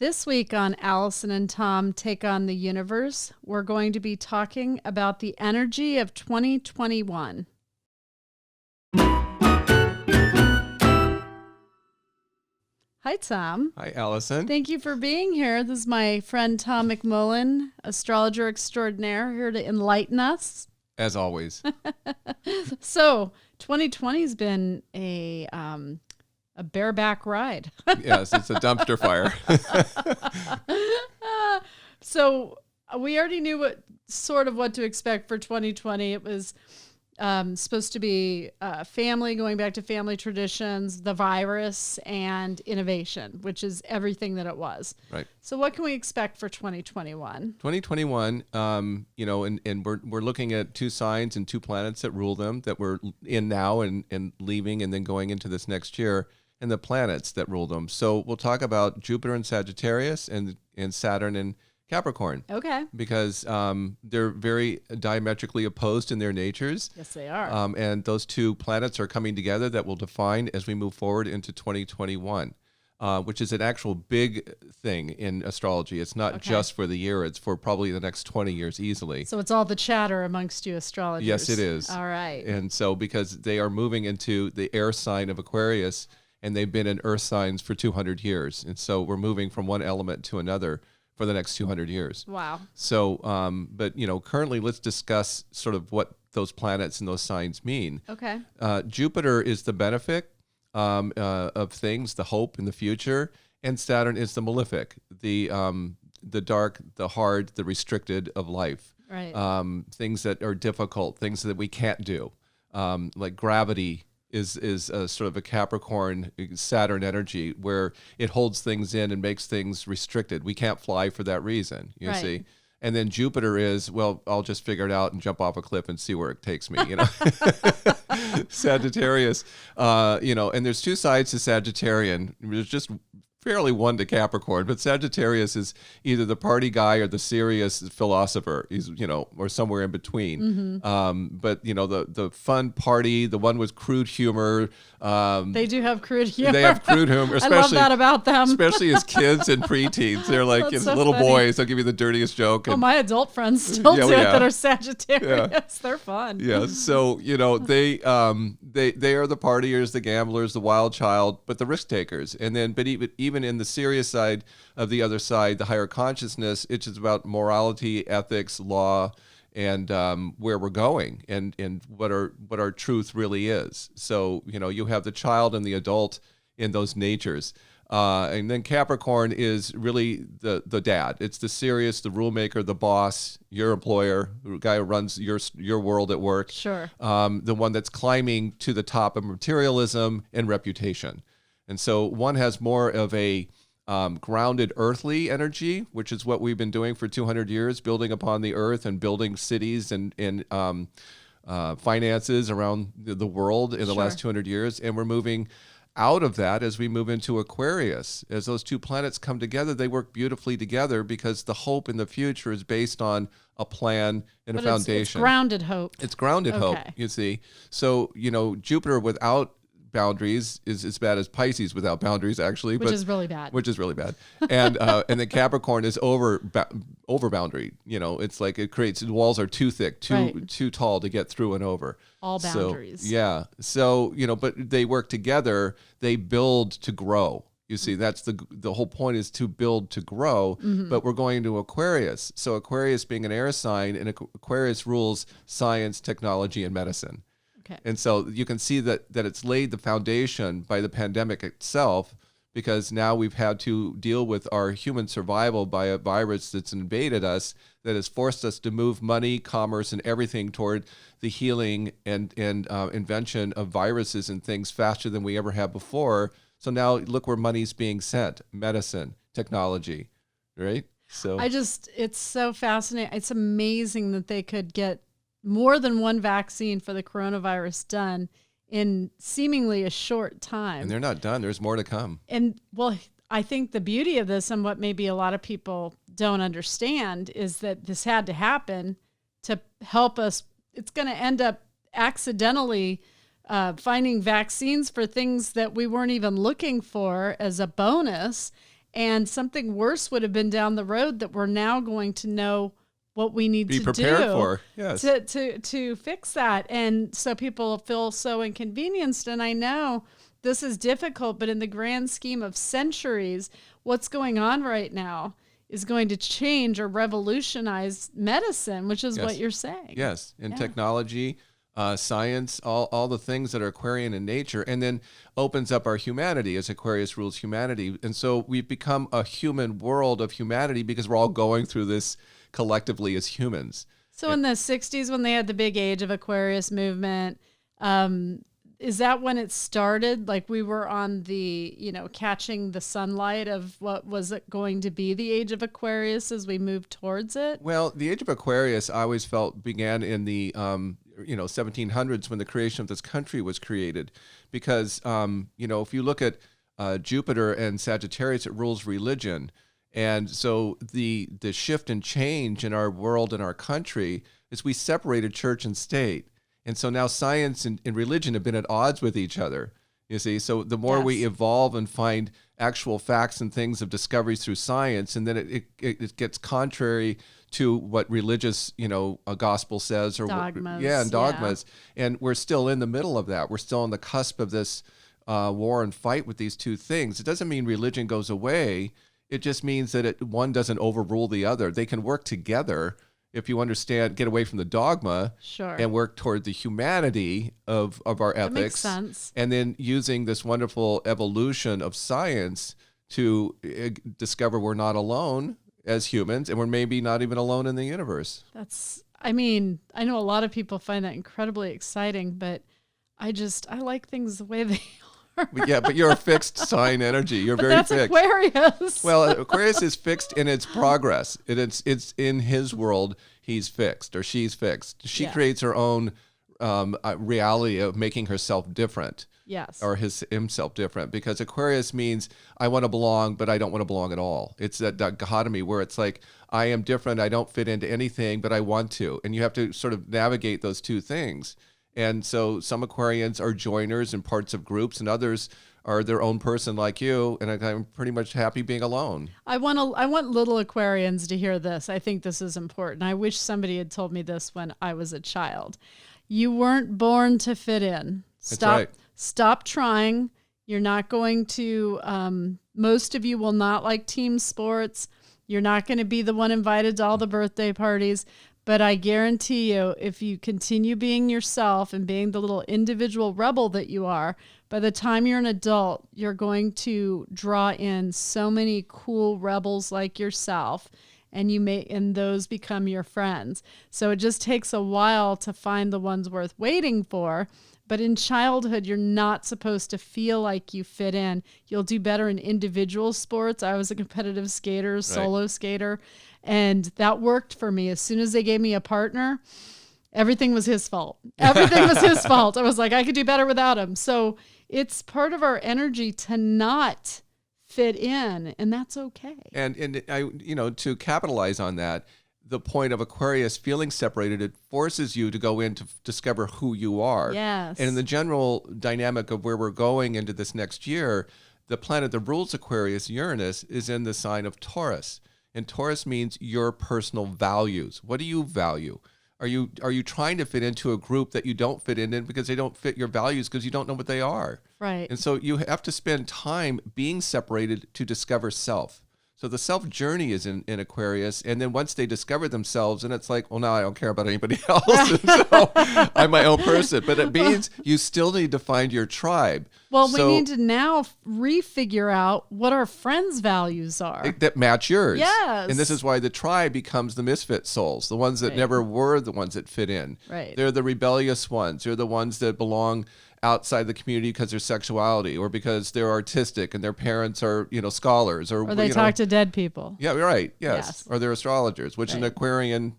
This week on Allison and Tom Take on the Universe, we're going to be talking about the energy of 2021. Hi, Tom. Hi, Allison. Thank you for being here. This is my friend Tom McMullen, astrologer extraordinaire, here to enlighten us. As always. So, 2020's been a bareback ride. Yes, it's a dumpster fire. So we already knew what to expect for 2020. It was supposed to be family, going back to family traditions, the virus, and innovation, which is everything that it was. Right. So what can we expect for 2021? 2021, and we're looking at two signs and two planets that rule them, that we're in now and leaving and then going into this next year, and the planets that rule them. So we'll talk about Jupiter and Sagittarius and Saturn and Capricorn. Okay. Because they're very diametrically opposed in their natures. Yes, they are. And those two planets are coming together that will define as we move forward into 2021, which is an actual big thing in astrology. It's not just for the year. It's for probably the next 20 years easily. So it's all the chatter amongst you astrologers. Yes, it is. All right. And so because they are moving into the air sign of Aquarius, and they've been in earth signs for 200 years. And so we're moving from one element to another for the next 200 years. Wow. So, but currently let's discuss sort of what those planets and those signs mean. Okay. Jupiter is the benefic of things, the hope in the future, and Saturn is the malefic, the dark, the hard, the restricted of life. Right. Things that are difficult, things that we can't do, like gravity. Is a sort of a Capricorn Saturn energy where it holds things in and makes things restricted. We can't fly for that reason, you see. And then Jupiter is, well, I'll just figure it out and jump off a cliff and see where it takes me, Sagittarius, and there's two sides to Sagittarian. There's just fairly one to Capricorn, but Sagittarius is either the party guy or the serious philosopher. He's, or somewhere in between. Mm-hmm. But the fun party, the one with crude humor. They do have crude humor. They have crude humor. I love that about them. Especially as kids and preteens. They're like so little funny. boys. They'll give you the dirtiest joke. And, my adult friends still do it that are Sagittarius. Yeah. They're fun. Yeah. So, they are the partiers, the gamblers, the wild child, but the risk takers. And then, but even in the serious side of the other side, the higher consciousness, it's just about morality, ethics, law, and where we're going and what our truth really is. So, you have the child and the adult in those natures. And then Capricorn is really the dad. It's the serious, the rule maker, the boss, your employer, the guy who runs your world at work. Sure. The one that's climbing to the top of materialism and reputation. And so one has more of a grounded earthly energy, which is what we've been doing for 200 years, building upon the earth and building cities and finances around the world in the last 200 years. And we're moving out of that as we move into Aquarius. As those two planets come together, they work beautifully together because the hope in the future is based on a plan and a foundation. It's grounded hope. It's grounded hope, you see. So, Jupiter without boundaries is as bad as Pisces without boundaries, actually. Which is really bad. And then Capricorn is over boundary. It's like it creates, the walls are too thick, too tall to get through and over. All boundaries. So, but they work together. They build to grow. You see, that's the whole point, is to build to grow. Mm-hmm. But we're going to Aquarius. So Aquarius being an air sign, and Aquarius rules science, technology, and medicine. Okay. And so you can see that it's laid the foundation by the pandemic itself, because now we've had to deal with our human survival by a virus that's invaded us, that has forced us to move money, commerce, and everything toward the healing and invention of viruses and things faster than we ever have before. So now look where money's being sent: medicine, technology, right? So it's so fascinating. It's amazing that they could get more than one vaccine for the coronavirus done in seemingly a short time. And they're not done. There's more to come. And well, I think the beauty of this, and what maybe a lot of people don't understand, is that this had to happen to help us. It's going to end up accidentally finding vaccines for things that we weren't even looking for as a bonus. And something worse would have been down the road that we're now going to know what we need Be to prepared do for. Yes. to fix that. And so people feel so inconvenienced. And I know this is difficult, but in the grand scheme of centuries, what's going on right now is going to change or revolutionize medicine, which is what you're saying. Yes, and technology, science, all the things that are Aquarian in nature, and then opens up our humanity as Aquarius rules humanity. And so we've become a human world of humanity because we're all going through this collectively as humans. So in the 60s, when they had the big Age of Aquarius movement, is that when it started? Like we were on the, catching the sunlight of what was it going to be the Age of Aquarius as we moved towards it? Well, the Age of Aquarius, I always felt, began in the 1700s when the creation of this country was created, because if you look at Jupiter and Sagittarius, it rules religion, and so the shift and change in our world and our country is we separated church and state. And so now science and religion have been at odds with each other, you see. So the more we evolve and find actual facts and things of discoveries through science, and then it gets contrary to what religious, a gospel says, or dogmas. And dogmas. Yeah. And we're still in the middle of that. We're still on the cusp of this war and fight with these two things. It doesn't mean religion goes away. It just means that one doesn't overrule the other. They can work together. If you understand, get away from the dogma and work toward the humanity of our ethics. That makes sense. And then using this wonderful evolution of science to discover we're not alone as humans, and we're maybe not even alone in the universe. I know a lot of people find that incredibly exciting, but I like things the way they are. Yeah, but you're a fixed sign energy. You're very that's fixed. Aquarius. Well, Aquarius is fixed in its progress. It's in his world. He's fixed or she's fixed. She creates her own reality of making herself different. Yes. Or himself different, because Aquarius means I want to belong, but I don't want to belong at all. It's that dichotomy where it's like I am different. I don't fit into anything, but I want to. And you have to sort of navigate those two things. And so some Aquarians are joiners in parts of groups, and others are their own person like you. And I'm pretty much happy being alone. I want little Aquarians to hear this. I think this is important. I wish somebody had told me this when I was a child. You weren't born to fit in. That's right. Stop trying. You're not going to, most of you will not like team sports. You're not going to be the one invited to all the birthday parties. But I guarantee you, if you continue being yourself and being the little individual rebel that you are, by the time you're an adult, you're going to draw in so many cool rebels like yourself, and those become your friends. So it just takes a while to find the ones worth waiting for. But in childhood, you're not supposed to feel like you fit in. You'll do better in individual sports. I was a competitive skater, solo skater, and that worked for me. As soon as they gave me a partner, everything was his fault. Everything was his fault. I was like, I could do better without him. So it's part of our energy to not fit in, and that's okay. And I, to capitalize on that, the point of Aquarius feeling separated, it forces you to go in to discover who you are. Yes. And in the general dynamic of where we're going into this next year, the planet that rules Aquarius, Uranus, is in the sign of Taurus. And Taurus means your personal values. What do you value? Are you trying to fit into a group that you don't fit in because they don't fit your values because you don't know what they are? Right. And so you have to spend time being separated to discover self. So the self journey is in Aquarius, and then once they discover themselves, and it's like, well, now I don't care about anybody else, and so I'm my own person. But it means you still need to find your tribe. Well, we need to now refigure out what our friends' values are. That match yours. Yes. And this is why the tribe becomes the misfit souls, the ones that never were the ones that fit in. Right. They're the rebellious ones. They're the ones that belong outside the community because their sexuality or because they're artistic and their parents are, scholars or they talk to dead people. Yeah, right. Yes. Or they're astrologers, which is an Aquarian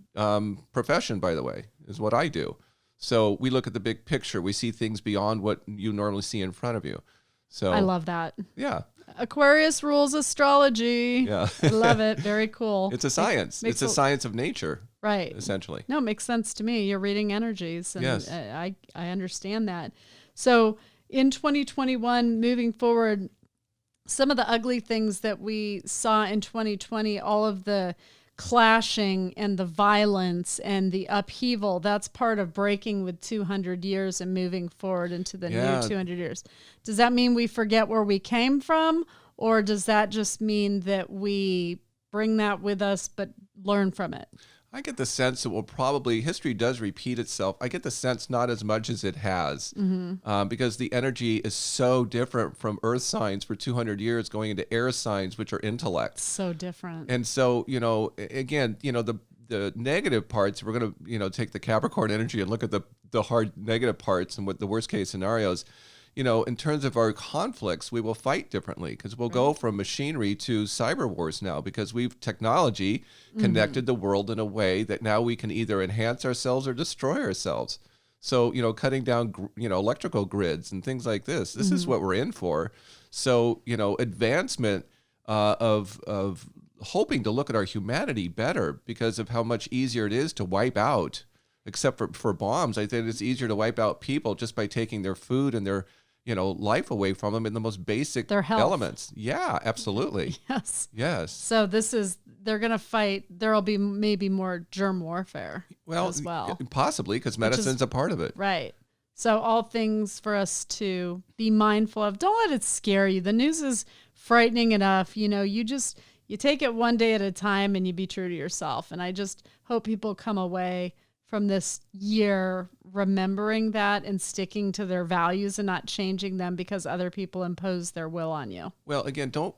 profession, by the way, is what I do. So we look at the big picture. We see things beyond what you normally see in front of you. So I love that. Yeah. Aquarius rules astrology. Yeah. I love it. Very cool. It's a science. It's a science of nature. Right. Essentially. No, it makes sense to me. You're reading energies. And yes. I understand that. So in 2021, moving forward, some of the ugly things that we saw in 2020, all of the clashing and the violence and the upheaval, that's part of breaking with 200 years and moving forward into the new 200 years. Does that mean we forget where we came from, or does that just mean that we bring that with us but learn from it? I get the sense that history does repeat itself. I get the sense not as much as it has, because the energy is so different from earth signs for 200 years going into air signs, which are intellect. So different. And so, again, the negative parts, we're going to, take the Capricorn energy and look at the hard negative parts and what the worst case scenarios. In terms of our conflicts, we will fight differently because we'll go from machinery to cyber wars now because technology connected the world in a way that now we can either enhance ourselves or destroy ourselves. So, cutting down, electrical grids and things like this. This is what we're in for. So, advancement of hoping to look at our humanity better because of how much easier it is to wipe out, except for bombs. I think it's easier to wipe out people just by taking their food and their life away from them in the most basic elements. Yeah, absolutely. Yes. So they're going to fight. There'll be maybe more germ warfare as well. Possibly, because medicine's a part of it. Right. So all things for us to be mindful of. Don't let it scare you. The news is frightening enough. You take it one day at a time and you be true to yourself. And I just hope people come away from this year remembering that and sticking to their values and not changing them because other people impose their will on you. Well, again, don't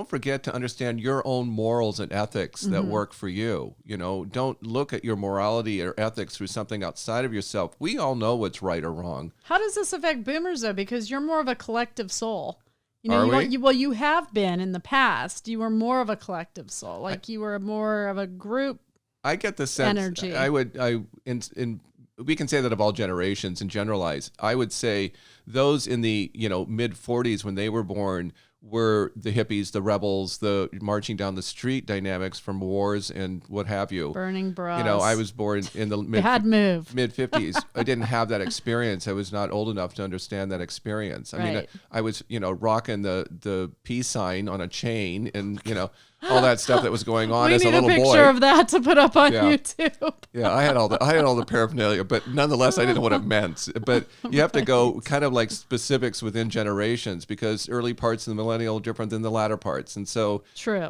forget to understand your own morals and ethics that work for you. Don't look at your morality or ethics through something outside of yourself. We all know what's right or wrong. How does this affect boomers, though? Because you're more of a collective soul. You have been in the past. You were more of a collective soul. You were more of a group. I get the sense energy. We can say that of all generations and generalize. I would say those in the mid 40s when they were born were the hippies, the rebels, the marching down the street dynamics from wars and what have you. Burning bras. I was born in the mid 50s. I didn't have that experience. I was not old enough to understand that experience. I mean, I was rocking the peace sign on a chain and all that stuff that was going on as a little boy. We need a picture of that to put up on YouTube. Yeah, I had all the paraphernalia, but nonetheless, I didn't know what it meant. But you have to go kind of like specifics within generations because early parts of the millennial are different than the latter parts, and so true.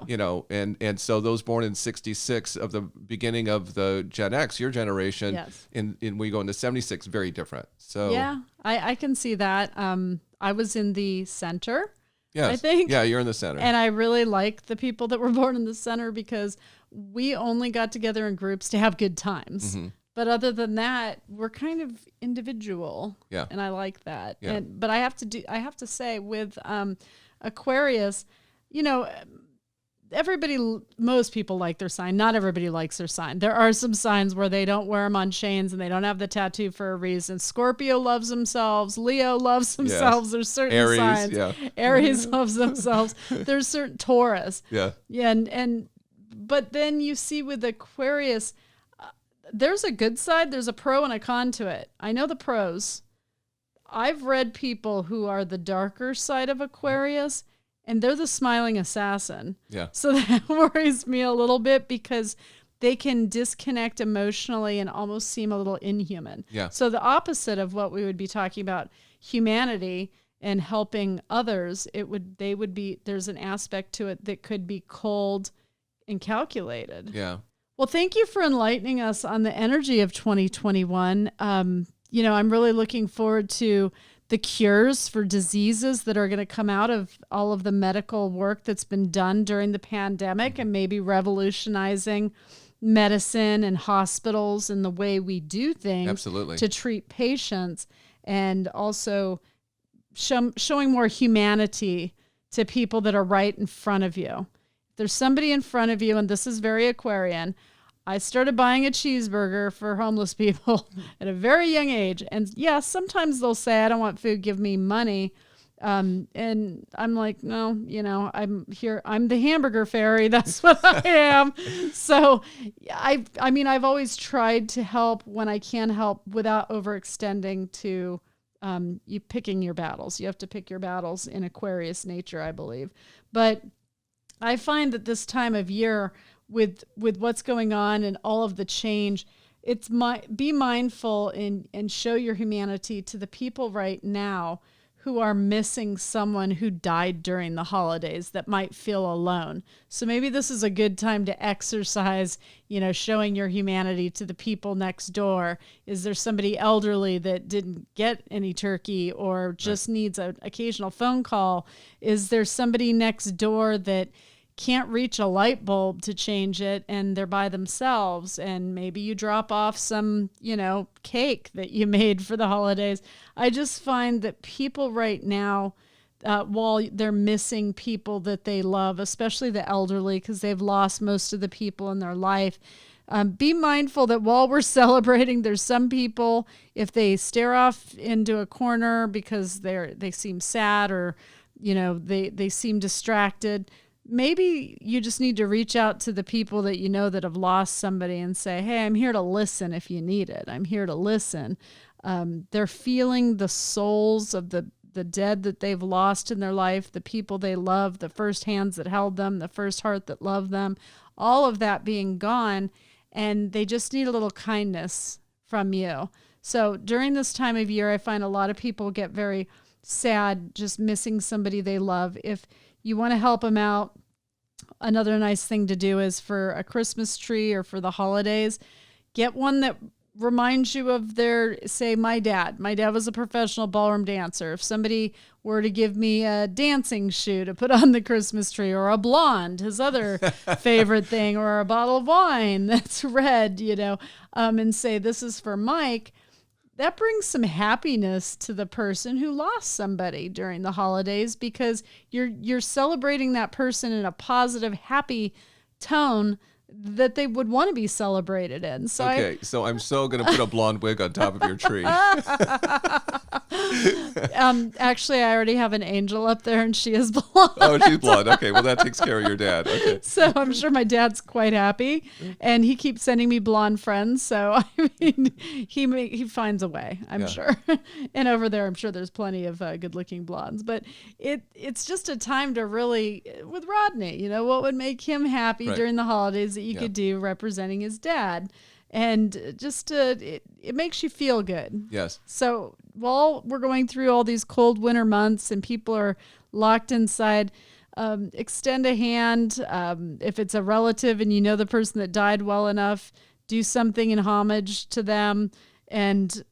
And so those born in '66 of the beginning of the Gen X, your generation, in we go into '76, very different. So yeah, I can see that. I was in the center. Yes. I think. Yeah, you're in the center. And I really like the people that were born in the center because we only got together in groups to have good times. But other than that, we're kind of individual. Yeah. And I like that. Yeah. But I have to say with Aquarius, most people like their sign. Not everybody likes their sign. There are some signs where they don't wear them on chains and they don't have the tattoo for a reason. Scorpio loves themselves. Leo loves themselves. Yes. There's certain Aries, signs. Yeah. Aries loves themselves. There's certain Taurus. Yeah. Yeah. But then you see with Aquarius, there's a good side. There's a pro and a con to it. I know the pros. I've read people who are the darker side of Aquarius, and they're the smiling assassin. Yeah. So that worries me a little bit because they can disconnect emotionally and almost seem a little inhuman. Yeah. So the opposite of what we would be talking about, humanity and helping others, there's an aspect to it that could be cold and calculated. Yeah. Well, thank you for enlightening us on the energy of 2021. I'm really looking forward to the cures for diseases that are going to come out of all of the medical work that's been done during the pandemic and maybe revolutionizing medicine and hospitals and the way we do things. Absolutely. To treat patients, and also showing more humanity to people that are right in front of you. If there's somebody in front of you, and this is very Aquarian, I started buying a cheeseburger for homeless people at a very young age. And yes, sometimes they'll say, I don't want food, give me money. And I'm like, no, I'm here. I'm the hamburger fairy. That's what I am. So I've always tried to help when I can help without overextending to you picking your battles. You have to pick your battles in Aquarius nature, I believe. But I find that this time of year, with what's going on and all of the change, be mindful and show your humanity to the people right now who are missing someone who died during the holidays that might feel alone. So maybe this is a good time to exercise, showing your humanity to the people next door. Is there somebody elderly that didn't get any turkey or just needs an occasional phone call? Is there somebody next door that can't reach a light bulb to change it and they're by themselves, and maybe you drop off some, cake that you made for the holidays? I just find that people right now, while they're missing people that they love, especially the elderly, because they've lost most of the people in their life, be mindful that while we're celebrating, there's some people, if they stare off into a corner because they seem sad or, they seem distracted, maybe you just need to reach out to the people that that have lost somebody and say, hey, I'm here to listen if you need it. I'm here to listen. They're feeling the souls of the dead that they've lost in their life, the people they love, the first hands that held them, the first heart that loved them, all of that being gone, and they just need a little kindness from you. So during this time of year, I find a lot of people get very sad just missing somebody they love. If you want to help them out, another nice thing to do is for a Christmas tree or for the holidays, get one that reminds you of my dad. My dad was a professional ballroom dancer. If somebody were to give me a dancing shoe to put on the Christmas tree, or a blonde, his other favorite thing, or a bottle of wine that's red, and say, this is for Mike, that brings some happiness to the person who lost somebody during the holidays, because you're celebrating that person in a positive, happy tone that they would want to be celebrated in. So so I'm so going to put a blonde wig on top of your tree. Actually, I already have an angel up there, and she is blonde. Oh, she's blonde. Okay, well, that takes care of your dad. Okay. So I'm sure my dad's quite happy, and he keeps sending me blonde friends. So I mean, he finds a way, I'm sure. And over there, I'm sure there's plenty of good-looking blondes. But it's just a time to really, with Rodney, what would make him happy during the holidays that you could do representing his dad. And just it makes you feel good. Yes. So while we're going through all these cold winter months and people are locked inside, extend a hand. If it's a relative and the person that died well enough, do something in homage to them, and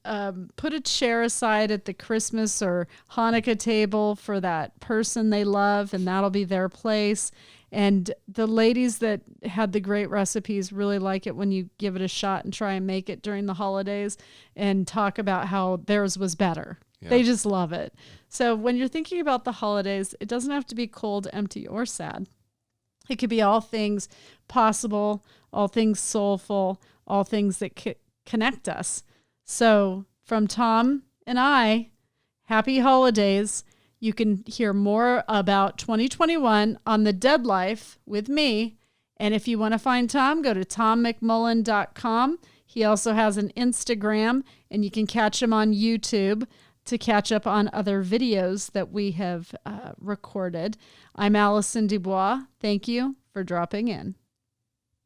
put a chair aside at the Christmas or Hanukkah table for that person they love, and that'll be their place. And the ladies that had the great recipes really like it when you give it a shot and try and make it during the holidays and talk about how theirs was better. Yeah. They just love it. So when you're thinking about the holidays, it doesn't have to be cold, empty, or sad. It could be all things possible, all things soulful, all things that connect us. So from Tom and I, happy holidays. You can hear more about 2021 on The Dead Life with me. And if you want to find Tom, go to tommcmullen.com. He also has an Instagram, and you can catch him on YouTube to catch up on other videos that we have recorded. I'm Allison Dubois. Thank you for dropping in.